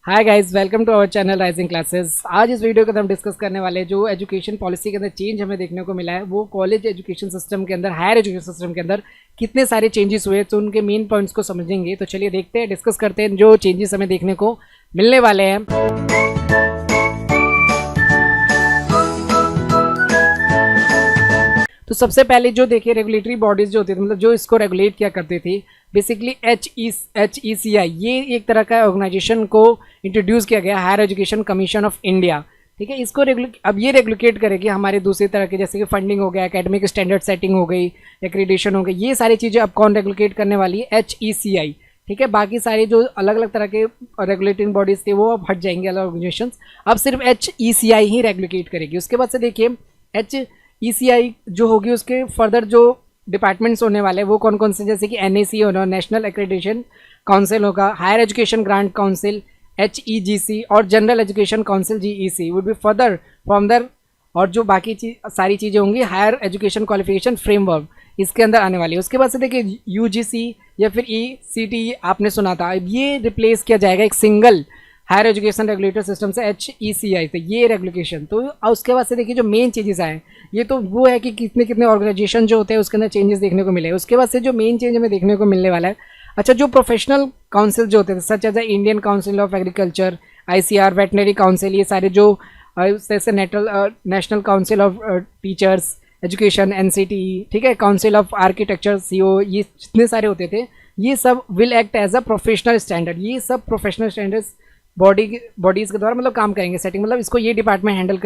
Hi guys, welcome to our channel rising classes. आज इस video के अंदर हम डिस्कस करने वाले जो एजुकेशन पॉलिसी के अंदर चेंज हमें देखने को मिला है वो कॉलेज एजुकेशन सिस्टम के अंदर, हायर एजुकेशन सिस्टम के अंदर कितने सारे चेंजेस हुए, तो उनके मेन पॉइंट्स को समझेंगे। तो चलिए देखते हैं, डिस्कस करते हैं जो चेंजेस हमें देखने को मिलने वाले हैं। तो सबसे पहले जो देखिए रेगुलेटरी बॉडीज जो होती थी, मतलब जो इसको रेगुलेट किया करती थी, बेसिकली HECI, ये एक तरह का ऑर्गेनाइजेशन को इंट्रोड्यूस किया गया, higher education commission of India. ठीक है, इसको अब ये रेगुलेट करेगी हमारे दूसरी तरह के, जैसे कि फंडिंग हो गया, एकेडमिक स्टैंडर्ड सेटिंग हो गई, एक्रीडेशन हो गई, ये सारी चीज़ें अब कौन रेगुलेट करने वाली है? HECI। ठीक है, बाकी सारी जो अलग अलग तरह के रेगुलेटिंग बॉडीज थे वो अब हट जाएंगे, अलग ऑर्गेनाइजेशन, अब सिर्फ HECI ही रेगुलेट करेगी। उसके बाद से देखिए HECI जो होगी उसके फर्दर जो डिपार्टमेंट्स होने वाले हैं वो कौन कौन से, जैसे कि NAC होना, नेशनल एक्रेडिटेशन काउंसिल होगा, higher education grant council HEGC और general education council GEC would be further from there, और जो बाकी सारी चीज़ें होंगी हायर एजुकेशन क्वालिफिकेशन फ्रेमवर्क इसके अंदर आने वाली है। उसके बाद से देखिए UGC या फिर ECT आपने सुना था, ये रिप्लेस किया जाएगा एक single higher education regulator system से HECI से, ये रेगुलेशन। तो उसके बाद से देखिए जो मेन चेंजेस आए ये तो वो है कि कितने कितने ऑर्गेनाइजेशन जो होते हैं उसके अंदर चेंजेस देखने को मिले। उसके बाद से जो मेन चेंज हमें देखने को मिलने वाला है, अच्छा जो प्रोफेशनल काउंसिल जो होते थे such as Indian council of agriculture, ICR, veterinary council, ये सारे जो जैसे national council of teachers education NCTE, ठीक है, काउंसिल ऑफ आर्किटेक्चर CO, ये जितने सारे होते थे ये सब will act as a professional standard. ये सब प्रोफेशनल स्टैंडर्ड्स बॉडीज के द्वारा मतलब काम करेंगे, सेटिंग, मतलब इसको ये डिपार्टमेंट हैंडल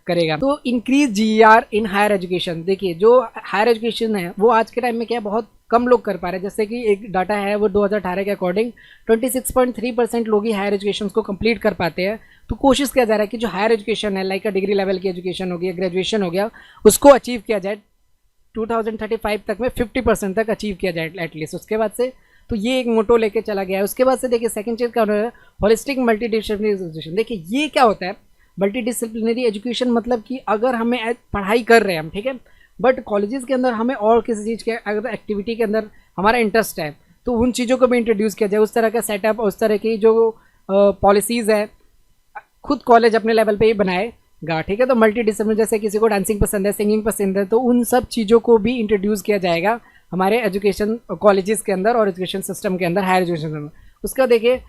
करेगा। तो increase GER in higher education, देखिए जो हायर एजुकेशन है वो आज के टाइम में क्या बहुत कम लोग कर पा रहे हैं। जैसे कि एक डाटा है वो 2018 के अकॉर्डिंग 26.3% लोग ही हायर एजुकेशन को कंप्लीट कर पाते हैं। तो कोशिश किया जा रहा है कि जो हायर एजुकेशन है, लाइक डिग्री लेवल की एजुकेशन हो गया, ग्रेजुएशन हो गया, उसको अचीव किया जाए 2035 तक में 50% तक अचीव किया जाए एटलीस्ट। उसके बाद से तो ये एक मोटो लेके चला गया है। उसके बाद से देखिए सेकंड चीज क्या हो रहा है, होलिस्टिक मल्टीडिसिप्लिनरी एजुकेशन। देखिए ये क्या होता है मल्टीडिसिप्लिनरी एजुकेशन, मतलब कि अगर हमें पढ़ाई कर रहे हैं हम, ठीक है, बट कॉलेजेस के अंदर हमें और किसी चीज़ के अगर एक्टिविटी के अंदर हमारा इंटरेस्ट है तो उन चीज़ों को भी इंट्रोड्यूस किया जाए। उस तरह का सेटअप, उस तरह की जो पॉलिसीज़ है खुद कॉलेज अपने लेवल पे ही बनाएगा। ठीक है, तो मल्टी डिसिप्लिन, जैसे किसी को डांसिंग पसंद है, सिंगिंग पसंद है, तो उन सब चीज़ों को भी इंट्रोड्यूस किया जाएगा हमारे एजुकेशन कॉलेजेस के अंदर और एजुकेशन सिस्टम के अंदर, हायर एजुकेशन में। उसका देखिए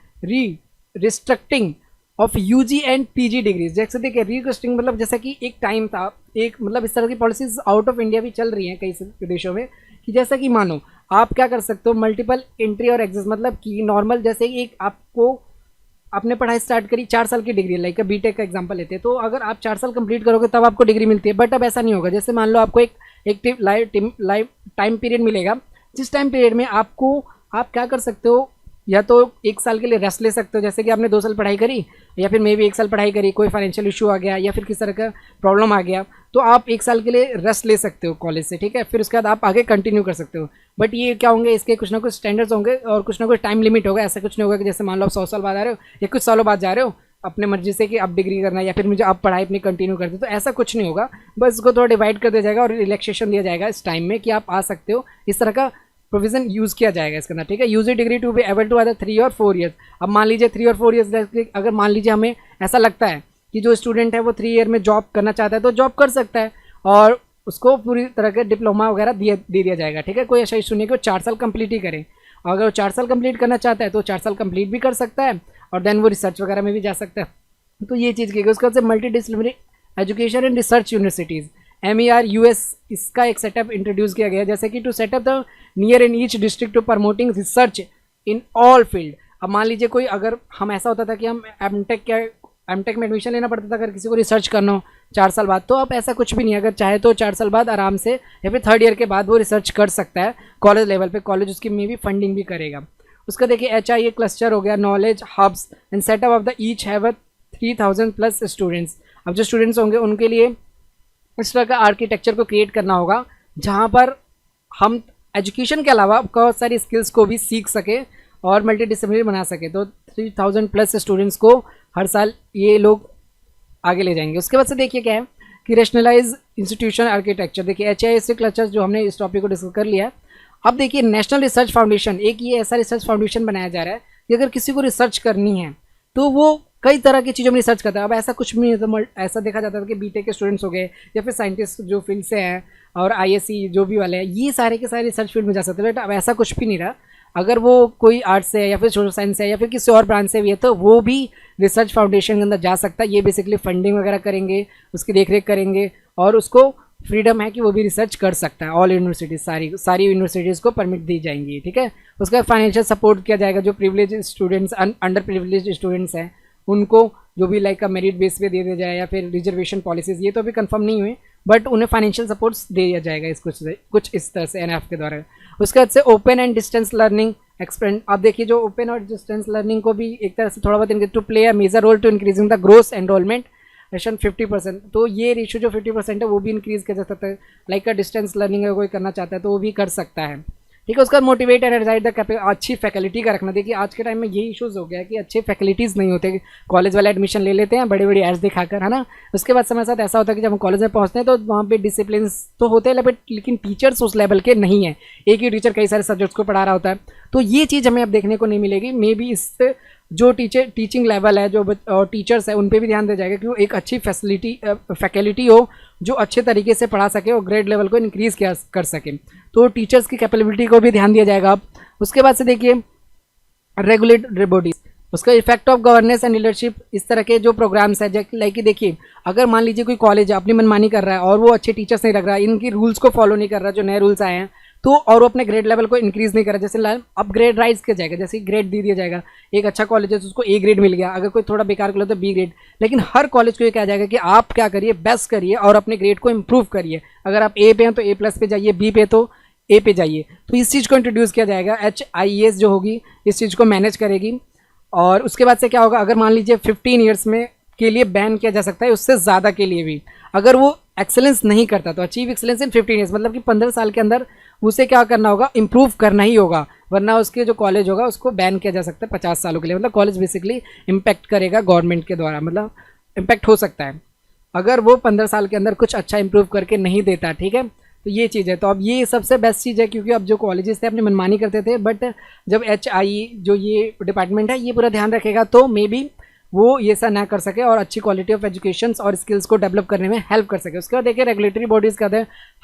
restricting of UG and PG degrees, जैसे देखिए रिस्ट्रिक्टिंग मतलब जैसा कि एक टाइम था, एक मतलब इस तरह की पॉलिसीज आउट ऑफ इंडिया भी चल रही हैं कई देशों में, कि जैसा कि मानो आप क्या कर सकते हो, मल्टीपल एंट्री और एग्जिट, मतलब कि नॉर्मल जैसे एक आपको आपने पढ़ाई स्टार्ट करी 4 साल की डिग्री, लाइक BTech का एग्जांपल लेते हैं, तो अगर आप 4 साल कंप्लीट करोगे तब आपको डिग्री मिलती है। बट अब ऐसा नहीं होगा। जैसे मान लो आपको एक लाइफ टाइम पीरियड मिलेगा, जिस टाइम पीरियड में आप क्या कर सकते हो, या तो 1 साल के लिए रेस्ट ले सकते हो, जैसे कि आपने 2 साल पढ़ाई करी, या फिर मे भी 1 साल पढ़ाई करी, कोई फाइनेंशियल इशू आ गया या फिर किस तरह का प्रॉब्लम आ गया, तो आप 1 साल के लिए रेस्ट ले सकते हो कॉलेज से। ठीक है, फिर उसके बाद आप आगे कंटिन्यू कर सकते हो। बट ये क्या होंगे, इसके कुछ ना कुछ स्टैंडर्ड्स होंगे और कुछ ना कुछ टाइम लिमिट होगा। ऐसा कुछ नहीं होगा कि जैसे मान लो आप 100 साल बाद आ रहे हो या कुछ सालों बाद जा रहे हो अपने मर्जी से कि अब डिग्री करना है या फिर मुझे अब पढ़ाई अपनी कंटिन्यू करते हो, तो ऐसा कुछ नहीं होगा। बस इसको थोड़ा डिवाइड कर दिया जाएगा और रिलैक्सेशन दिया जाएगा इस टाइम में कि आप आ सकते हो, इस तरह का प्रोविजन यूज़ किया जाएगा इसके अंदर। ठीक है, use degree to be able to either 3 और 4 ईयर्स। अब मान लीजिए 3 और 4 ईयर्स, अगर मान लीजिए हमें ऐसा लगता है कि जो स्टूडेंट है वो 3 ईयर में जॉब करना चाहता है तो जॉब कर सकता है और उसको पूरी तरह के डिप्लोमा वगैरह दे दिया जाएगा। ठीक है, कोई ऐसा इशू नहीं कि वो 4 साल कंप्लीट ही करें, और अगर वो 4 साल कंप्लीट करना चाहता है तो 4 साल कंप्लीट भी कर सकता है और देन वो रिसर्च वगैरह में भी जा सकता है। तो ये चीज़ की गई। उसके बाद से multi disciplinary education and research universities MER US, इसका एक सेटअप इंट्रोड्यूस किया गया, जैसे कि to setup the near in each district to promoting research in all field. अब मान लीजिए कोई, अगर हम ऐसा होता था कि हम एमटेक में एडमिशन लेना पड़ता था अगर किसी को रिसर्च करना हो 4 साल बाद, तो अब ऐसा कुछ भी नहीं है। अगर चाहे तो 4 साल बाद आराम से या फिर 3rd ईयर के बाद वो रिसर्च कर सकता है कॉलेज लेवल पे, कॉलेज उसकी में भी फंडिंग भी करेगा। उसका देखिए HIA क्लस्टर हो गया, knowledge hubs and setup of the each have 3000+ students. अब जो स्टूडेंट्स होंगे उनके लिए इस तरह का आर्किटेक्चर को क्रिएट करना होगा जहाँ पर हम एजुकेशन के अलावा बहुत सारी स्किल्स को भी सीख सके और मल्टी डिसिप्लिनरी बना सके। तो 3000+ स्टूडेंट्स को हर साल ये लोग आगे ले जाएंगे। उसके बाद से देखिए क्या है कि रैशनलाइज इंस्टीट्यूशन आर्किटेक्चर, देखिए HIA क्लस्टर्स जो हमने इस टॉपिक को डिस्कस कर लिया है। अब देखिए नेशनल रिसर्च फाउंडेशन, एक ये ऐसा रिसर्च फाउंडेशन बनाया जा रहा है कि अगर किसी को रिसर्च करनी है तो वो कई तरह की चीज़ों में रिसर्च करता है। अब ऐसा कुछ भी नहीं होता, ऐसा देखा जाता था कि बीटेक के स्टूडेंट्स हो गए या फिर साइंटिस्ट जो फील्ड से हैं और आईएससी जो भी वाले हैं, ये सारे के सारे रिसर्च फील्ड में जा सकते हैं। बट अब ऐसा कुछ भी नहीं रहा। अगर वो कोई आर्ट्स से है या फिर सोशल साइंस है या फिर किसी और ब्रांच से भी है तो वो भी रिसर्च फाउंडेशन के अंदर जा सकता है। ये बेसिकली फंडिंग वगैरह करेंगे, उसकी देखरेख करेंगे और उसको फ्रीडम है कि वो भी रिसर्च कर सकता है। ऑल यूनिवर्सिटीज़, सारी यूनिवर्सिटीज़ को परमिट दी जाएंगी, ठीक है। उसका फाइनेंशियल सपोर्ट किया जाएगा। जो privilege students, under privilege students हैं, उनको जो भी लाइक का मेरिट बेस पे दे दिया जाए या फिर रिजर्वेशन पॉलिसीज़, ये तो अभी कंफर्म नहीं हुए, बट उन्हें फाइनेंशियल सपोर्ट दे दिया जाएगा इस कुछ इस तरह से एनएफ के द्वारा। उसके बाद से open and distance learning expand. आप देखिए जो ओपन और डिस्टेंस लर्निंग को भी एक तरह से थोड़ा बहुत to play a major role to increasing the growth enrolment रेशन 50%। तो ये रेशियो जो 50% है वो भी इंक्रीज़ किया जा सकता है। लाइक का डिस्टेंस लर्निंग अगर कोई करना चाहता है तो वो भी कर सकता है, ठीक है। उसका मोटिवेट एंड एनर्जाइज द अच्छी फैकल्टी का रखना। देखिए आज के टाइम में ये इशूज़ हो गया है कि अच्छे फैकल्टीज़ नहीं होते। कॉलेज वाले एडमिशन ले लेते हैं बड़े बड़ी एड्स दिखाकर, है ना। उसके बाद समय साथ ऐसा होता है कि जब हम कॉलेज में पहुंचते हैं तो वहाँ पे डिसिप्लिन तो होते हैं लेकिन टीचर्स उस लेवल के नहीं है। एक ही टीचर कई सारे सब्जेक्ट्स को पढ़ा रहा होता है। तो ये चीज़ हमें अब देखने को नहीं मिलेगी। मे बी इससे जो टीचिंग लेवल है, जो टीचर्स है, उन पे भी ध्यान दिया जाएगा कि वो एक अच्छी फैकल्टी हो जो अच्छे तरीके से पढ़ा सके और ग्रेड लेवल को इंक्रीज़ कर सके। तो टीचर्स की कैपेबिलिटी को भी ध्यान दिया जाएगा। अब उसके बाद से देखिए रेगुलेटरी बॉडीज, उसका effect of governance and leadership, इस तरह के जो प्रोग्राम्स है लाइक कि देखिए अगर मान लीजिए कोई कॉलेज अपनी मनमानी कर रहा है और वो अच्छे टीचर्स नहीं रख रहा है, इनकी रूल्स को फॉलो नहीं कर रहा, जो नए रूल्स आए हैं, तो और वो अपने ग्रेड लेवल को इंक्रीज़ नहीं कर रहा, जैसे अपग्रेड राइज किया जाएगा, जैसे ग्रेड दे दिया जाएगा। एक अच्छा कॉलेज है तो उसको ए ग्रेड मिल गया, अगर कोई थोड़ा बेकार कॉलेज तो बी ग्रेड। लेकिन हर कॉलेज को ये कहा जाएगा कि आप क्या करिए, बेस्ट करिए और अपने ग्रेड को इम्प्रूव करिए। अगर आप ए पे हैं तो ए प्लस पे जाइए, बी पे तो ए पे जाइए। तो इस चीज़ को इंट्रोड्यूस किया जाएगा। HIES जो होगी इस चीज़ को मैनेज करेगी। और उसके बाद से क्या होगा, अगर मान लीजिए 15 ईयर्स में के लिए बैन किया जा सकता है, उससे ज़्यादा के लिए भी, अगर वो एक्सेलेंस नहीं करता तो अचीव एक्सेलेंस इन 15 ईयर्स, मतलब कि 15 साल के अंदर उसे क्या करना होगा, इंप्रूव करना ही होगा, वरना उसके जो कॉलेज होगा उसको बैन किया जा सकता है 50 सालों के लिए। मतलब कॉलेज बेसिकली इम्पैक्ट करेगा गवर्नमेंट के द्वारा, मतलब इम्पैक्ट हो सकता है अगर वो 15 साल के अंदर कुछ अच्छा इंप्रूव करके नहीं देता, ठीक है। तो ये चीज़ है। तो अब ये सबसे बेस्ट चीज़ है, क्योंकि अब जो कॉलेजेस थे अपनी मनमानी करते थे, बट जब HIE जो ये डिपार्टमेंट है ये पूरा ध्यान रखेगा तो मे बी वो ये ऐसा ना कर सके और अच्छी क्वालिटी ऑफ एजुकेशन और स्किल्स को डेवलप करने में हेल्प कर सके। उसके बाद देखिए रेगुलेटरी बॉडीज़ का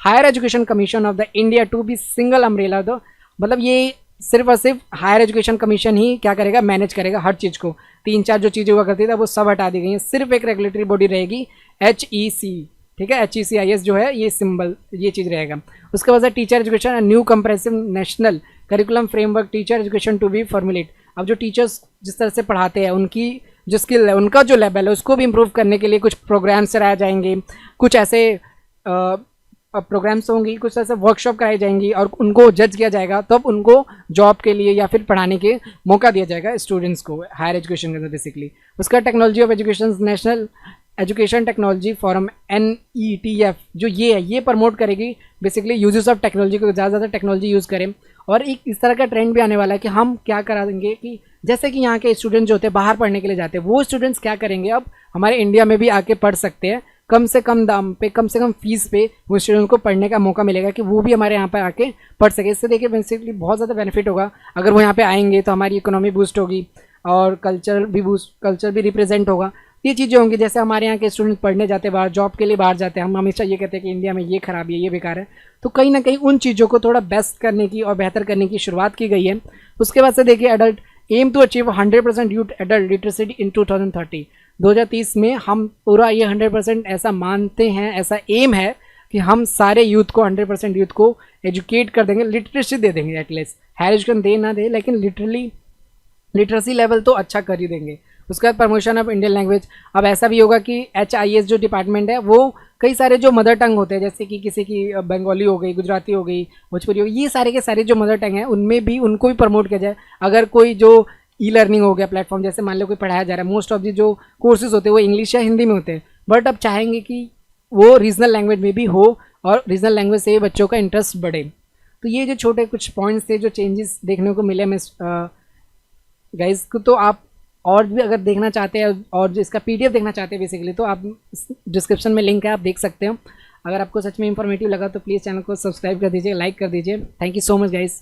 higher education commission of the India to be single umbrella. दो मतलब ये सिर्फ और सिर्फ हायर एजुकेशन कमीशन ही क्या करेगा, मैनेज करेगा हर चीज़ को। 3-4 जो चीज़ें हुआ करती थी वो सब हटा दी गई हैं, सिर्फ एक रेगुलेटरी बॉडी रहेगी HEC, ठीक है। HECIS जो है ये सिंबल, ये चीज़ रहेगा। उसके बाद teacher education new comprehensive national curriculum framework teacher education to be formulate. अब जो टीचर्स जिस तरह से पढ़ाते हैं उनकी जो स्किल है, उनका जो लेवल है, उसको भी इम्प्रूव करने के लिए कुछ प्रोग्राम्स चलाए जाएंगे, कुछ ऐसे प्रोग्राम्स होंगी, कुछ ऐसे वर्कशॉप कराई जाएंगी और उनको जज किया जाएगा, तब उनको जॉब के लिए या फिर पढ़ाने के मौका दिया जाएगा स्टूडेंट्स को हायर एजुकेशन के अंदर बेसिकली। उसका technology of education national education technology forum NETF जो ये है, ये प्रमोट करेगी बेसिकली यूजेस ऑफ टेक्नोलॉजी को, ज़्यादा से ज़्यादा टेक्नोलॉजी यूज़ करें। और एक इस तरह का ट्रेंड भी आने वाला है कि हम क्या करा देंगे कि जैसे कि यहाँ के स्टूडेंट जो होते हैं बाहर पढ़ने के लिए जाते हैं, वो स्टूडेंट्स क्या करेंगे, अब हमारे इंडिया में भी आके पढ़ सकते हैं, कम से कम दाम पे, कम से कम फीस पे वो स्टूडेंट को पढ़ने का मौका मिलेगा कि वो भी हमारे यहाँ पर आके पढ़ सके। इससे देखिए बेसिकली बहुत ज़्यादा बेनिफिट होगा। अगर वो यहाँ पे आएंगे तो हमारी इकोनॉमी बूस्ट होगी और कल्चर भी रिप्रेजेंट होगा। ये चीज़ें होंगी, जैसे हमारे यहाँ के स्टूडेंट पढ़ने जाते हैं बाहर, जॉब के लिए बाहर जाते हैं, हम हमेशा ये कहते हैं कि इंडिया में ये खराबी है, ये बेकार है, तो कहीं ना कहीं उन चीज़ों को थोड़ा बेस्ट करने की और बेहतर करने की शुरुआत की गई है। उसके बाद से देखिए adult aim to achieve 100% youth adult literacy in 2030। 2030 में हम पूरा ये 100% ऐसा मानते हैं, ऐसा एम है कि हम सारे यूथ को 100% यूथ को एजुकेट कर देंगे, लिटरेसी दे देंगे। एटलीस्ट हायर एजुकेशन दे ना दे, लेकिन लिटरेसी लेवल तो अच्छा कर ही देंगे। उसके बाद प्रमोशन ऑफ इंडियन लैंग्वेज। अब ऐसा भी होगा कि HIS जो डिपार्टमेंट है वो कई सारे जो मदर टंग होते हैं, जैसे कि किसी की बंगाली हो गई, गुजराती हो गई, भोजपुरी हो गई, ये सारे के सारे जो मदर टंग हैं उनमें भी उनको भी प्रमोट किया जाए। अगर कोई जो E-लर्निंग हो गया प्लेटफॉर्म, जैसे मान लो कोई पढ़ाया जा रहा है, मोस्ट ऑफ दी जो कोर्सेज होते हैं वो इंग्लिश या हिंदी में होते हैं, बट अब चाहेंगे कि वो रीजनल लैंग्वेज में भी हो और रीजनल लैंग्वेज से बच्चों का इंटरेस्ट बढ़े। तो ये जो छोटे कुछ पॉइंट्स थे जो चेंजेस देखने को मिले मैं गाइज को, तो आप और भी अगर देखना चाहते हैं और जो इसका PDF देखना चाहते हैं बेसिकली, तो आप डिस्क्रिप्शन में लिंक है, आप देख सकते हो। अगर आपको सच में इंफॉर्मेटिव लगा तो प्लीज़ चैनल को सब्सक्राइब कर दीजिए, लाइक कर दीजिए। Thank you so much guys.